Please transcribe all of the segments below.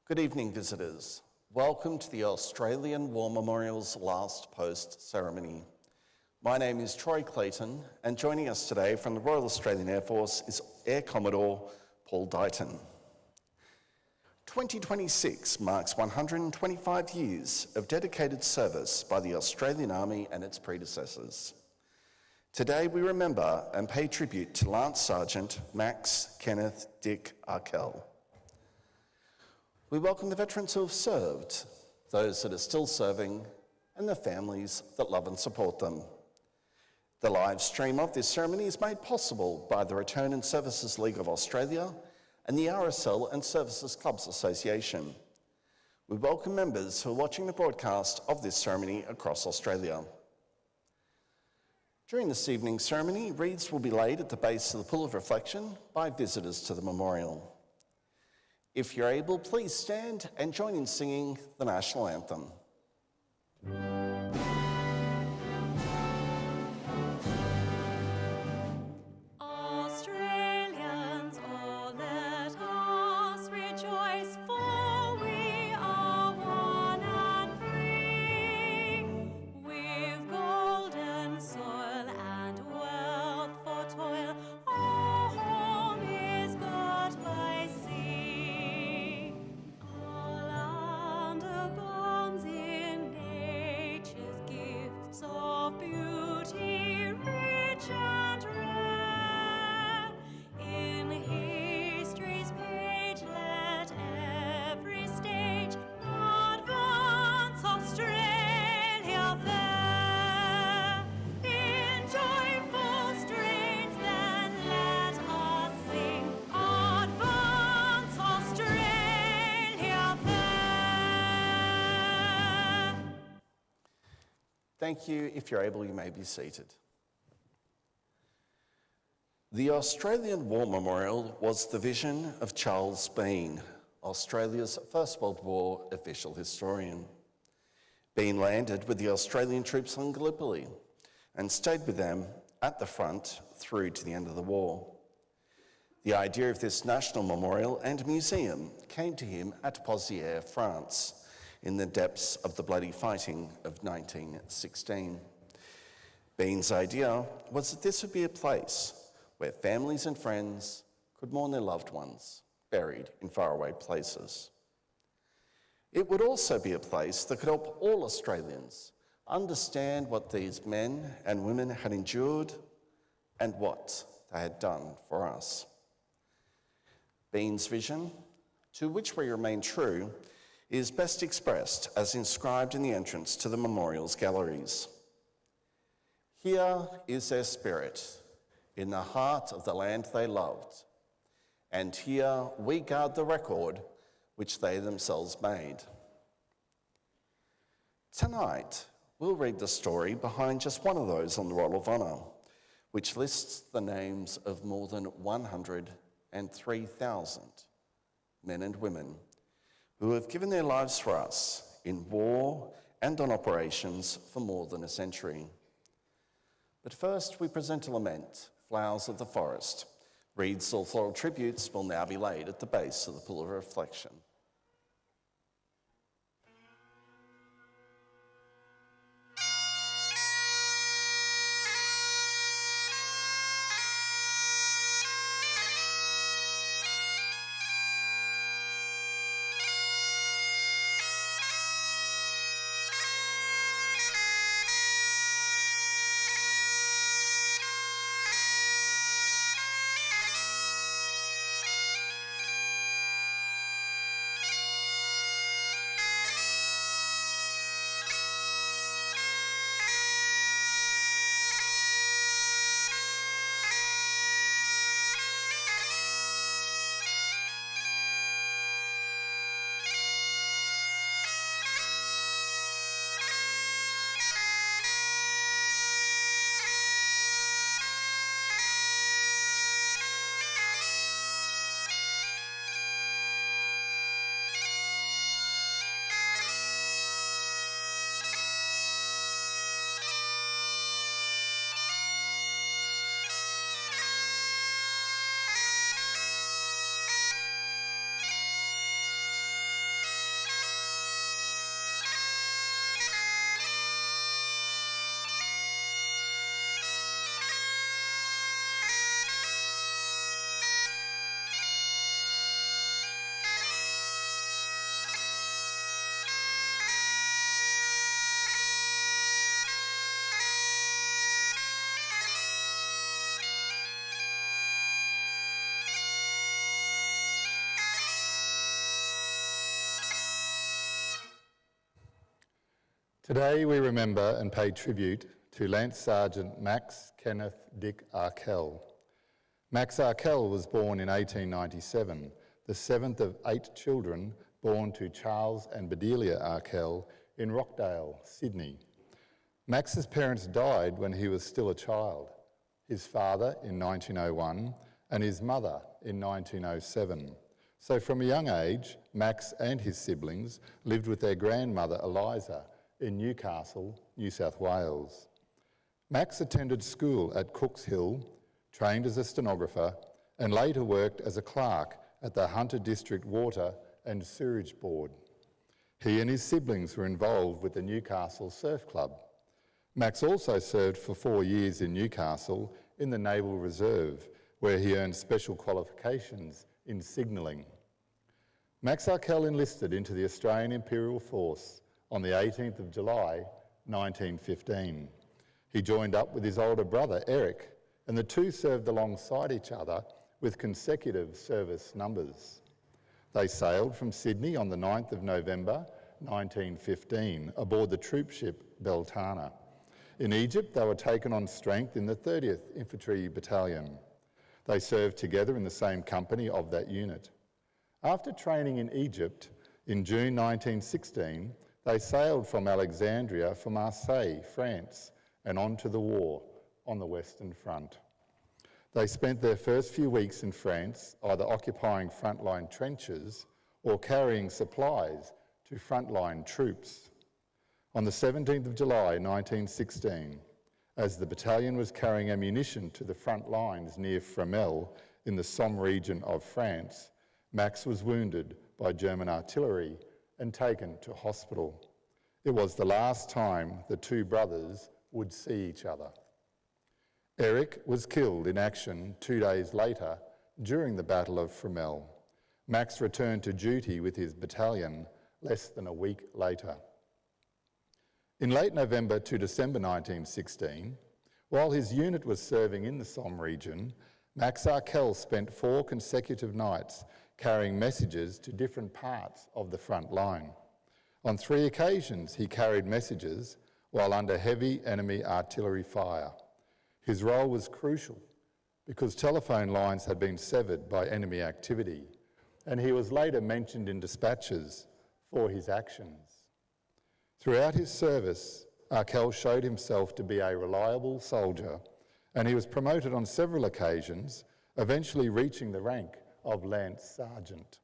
Good evening, visitors. Welcome to the Australian War Memorial's last post ceremony. My name is Troy Clayton, and joining us today from the Royal Australian Air Force is Air Commodore Paul Dighton. 2026 marks 125 years of dedicated service by the Australian Army and its predecessors. Today we remember and pay tribute to Lance Sergeant Max, Kenneth, Dick, Arkell. We welcome the veterans who have served, those that are still serving, and the families that love and support them. The live stream of this ceremony is made possible by the Return and Services League of Australia and the RSL and Services Clubs Association. We welcome members who are watching the broadcast of this ceremony across Australia. During this evening's ceremony, wreaths will be laid at the base of the Pool of Reflection by visitors to the memorial. If you're able, please stand and join in singing the National Anthem. Australians, oh, let us rejoice, for we are one and free. We've golden soil and wealth for toil. Our home is got by sea. Our land abounds in nature's gifts of beauty, rich and rare. In history's page, let every stage advance Australia fair. In joyful strains, then let us sing, advance Australia fair. Thank you. If you're able, you may be seated. The Australian War Memorial was the vision of Charles Bean, Australia's First World War official historian. Bean landed with the Australian troops on Gallipoli and stayed with them at the front through to the end of the war. The idea of this national memorial and museum came to him at Pozières, France, in the depths of the bloody fighting of 1916. Bean's idea was that this would be a place where families and friends could mourn their loved ones buried in faraway places. It would also be a place that could help all Australians understand what these men and women had endured and what they had done for us. Bean's vision, to which we remain true, is best expressed as inscribed in the entrance to the memorial's galleries. Here is their spirit, in the heart of the land they loved, and here we guard the record which they themselves made. Tonight, we'll read the story behind just one of those on the Roll of Honour, which lists the names of more than 103,000 men and women who have given their lives for us in war and on operations for more than a century. But first, we present a lament, Flowers of the Forest. Wreaths or floral tributes will now be laid at the base of the Pool of Reflection. Today we remember and pay tribute to Lance Sergeant Max Kenneth Dick Arkell. Max Arkell was born in 1897, the seventh of 8 children born to Charles and Bedelia Arkell in Rockdale, Sydney. Max's parents died when he was still a child, his father in 1901 and his mother in 1907. So from a young age, Max and his siblings lived with their grandmother Eliza in Newcastle, New South Wales. Max attended school at Cooks Hill, trained as a stenographer, and later worked as a clerk at the Hunter District Water and Sewerage Board. He and his siblings were involved with the Newcastle Surf Club. Max also served for 4 years in Newcastle in the Naval Reserve, where he earned special qualifications in signalling. Max Arkell enlisted into the Australian Imperial Force on the 18th of July 1915. He joined up with his older brother Eric, and the two served alongside each other with consecutive service numbers. They sailed from Sydney on the 9th of November 1915 aboard the troop ship Beltana. In Egypt, they were taken on strength in the 30th Infantry Battalion. They served together in the same company of that unit. After training in Egypt, in June 1916, they sailed from Alexandria for Marseille, France, and on to the war on the Western Front. They spent their first few weeks in France either occupying frontline trenches or carrying supplies to frontline troops. On the 17th of July 1916, as the battalion was carrying ammunition to the front lines near Fromelles in the Somme region of France, Max was wounded by German artillery and taken to hospital. It was the last time the two brothers would see each other. Eric was killed in action 2 days later during the Battle of Fromelles. Max returned to duty with his battalion less than a week later. In late November to December 1916, while his unit was serving in the Somme region, Max Arkell spent 4 consecutive nights carrying messages to different parts of the front line. On 3 occasions, he carried messages while under heavy enemy artillery fire. His role was crucial because telephone lines had been severed by enemy activity, and he was later mentioned in dispatches for his actions. Throughout his service, Arkell showed himself to be a reliable soldier, and he was promoted on several occasions, eventually reaching the rank of Lance Sergeant.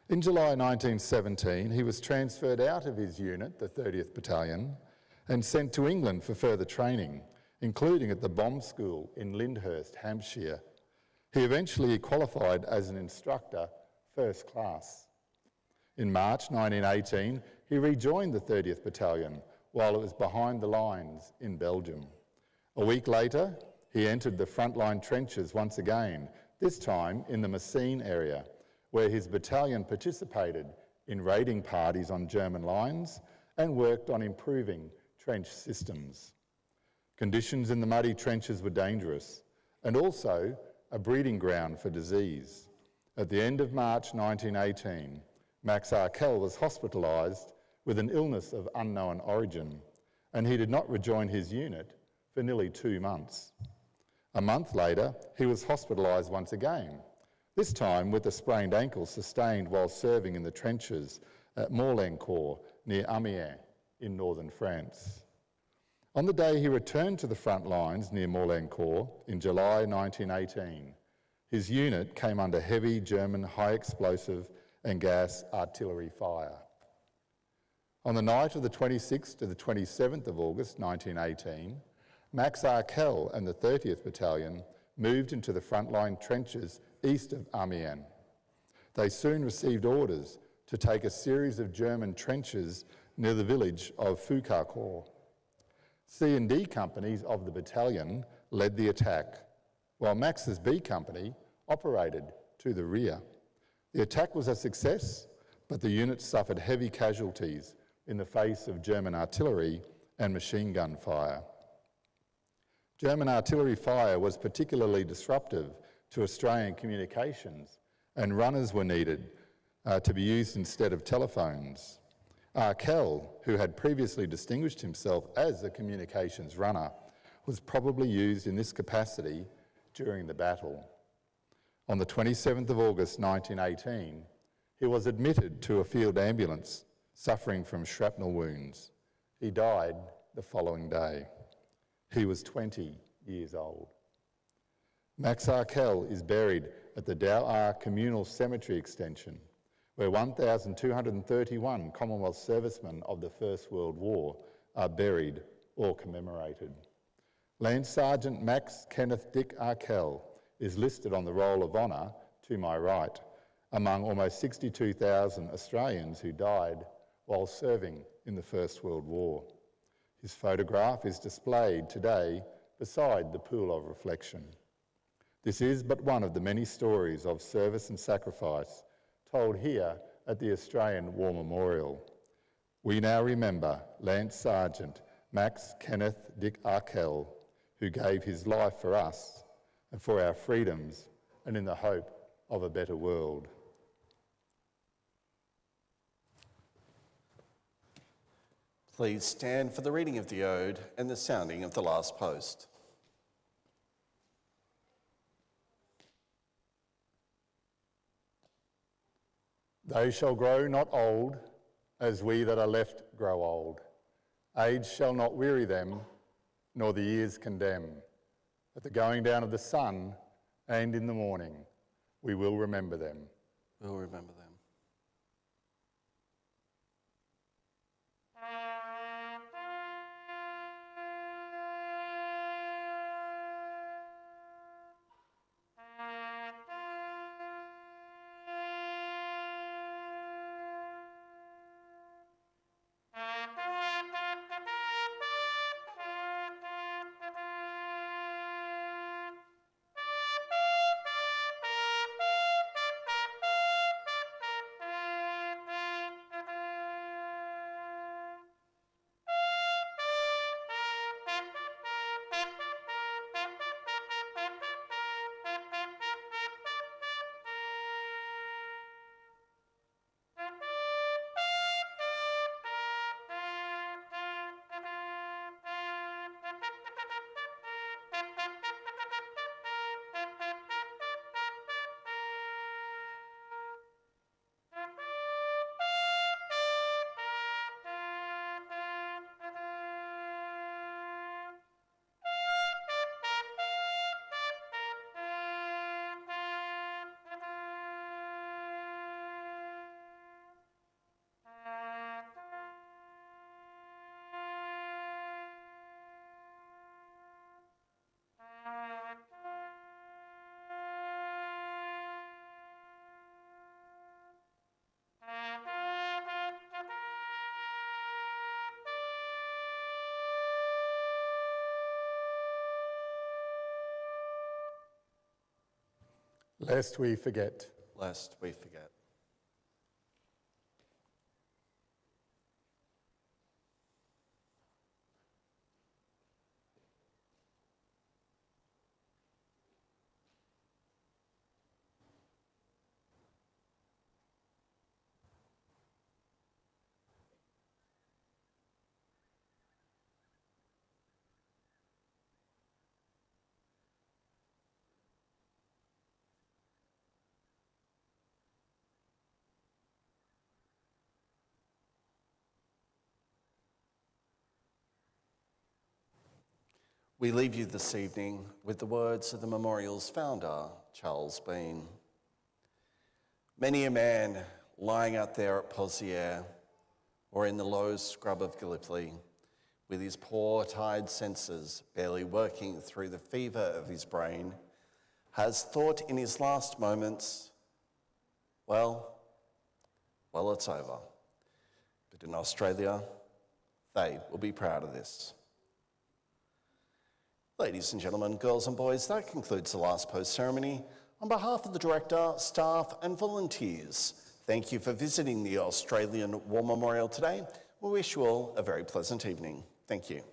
In July 1917, he was transferred out of his unit, the 30th Battalion, and sent to England for further training, including at the bomb school in Lyndhurst, Hampshire. He eventually qualified as an instructor, first class. In March 1918, he rejoined the 30th Battalion while it was behind the lines in Belgium. A week later, he entered the frontline trenches once again, this time in the Messines area, where his battalion participated in raiding parties on German lines and worked on improving trench systems. Conditions in the muddy trenches were dangerous and also a breeding ground for disease. At the end of March 1918, Max Arkell was hospitalised with an illness of unknown origin, and he did not rejoin his unit for nearly 2 months. A month later, he was hospitalised once again, this time with a sprained ankle sustained while serving in the trenches at Morlancourt near Amiens in northern France. On the day he returned to the front lines near Morlancourt in July 1918, his unit came under heavy German high explosive and gas artillery fire. On the night of the 26th to the 27th of August 1918, Max Arkell and the 30th Battalion moved into the frontline trenches east of Amiens. They soon received orders to take a series of German trenches near the village of Foucault. C and D companies of the battalion led the attack, while Max's B company operated to the rear. The attack was a success, but the unit suffered heavy casualties in the face of German artillery and machine gun fire. German artillery fire was particularly disruptive to Australian communications, and runners were needed to be used instead of telephones. Arkell, who had previously distinguished himself as a communications runner, was probably used in this capacity during the battle. On the 27th of August 1918, he was admitted to a field ambulance suffering from shrapnel wounds. He died the following day. He was 20 years old. Max Arkell is buried at the Dow Communal Cemetery Extension, where 1,231 Commonwealth servicemen of the First World War are buried or commemorated. Lance Sergeant Max Kenneth Dick Arkell is listed on the Roll of Honour to my right, among almost 62,000 Australians who died while serving in the First World War. His photograph is displayed today beside the pool of reflection. This is but one of the many stories of service and sacrifice told here at the Australian War Memorial. We now remember Lance Sergeant Max Kenneth Dick Arkell, who gave his life for us and for our freedoms and in the hope of a better world. Please stand for the reading of the Ode and the sounding of the last post. They shall grow not old, as we that are left grow old. Age shall not weary them, nor the years condemn. At the going down of the sun and in the morning, we will remember them. We'll remember them. Lest we forget. Lest we forget. We leave you this evening with the words of the memorial's founder, Charles Bean. Many a man lying out there at Pozières or in the low scrub of Gallipoli, with his poor, tired senses barely working through the fever of his brain, has thought in his last moments, well, it's over. But in Australia, they will be proud of this. Ladies and gentlemen, girls and boys, that concludes the last post ceremony. On behalf of the director, staff and volunteers, thank you for visiting the Australian War Memorial today. We wish you all a very pleasant evening. Thank you.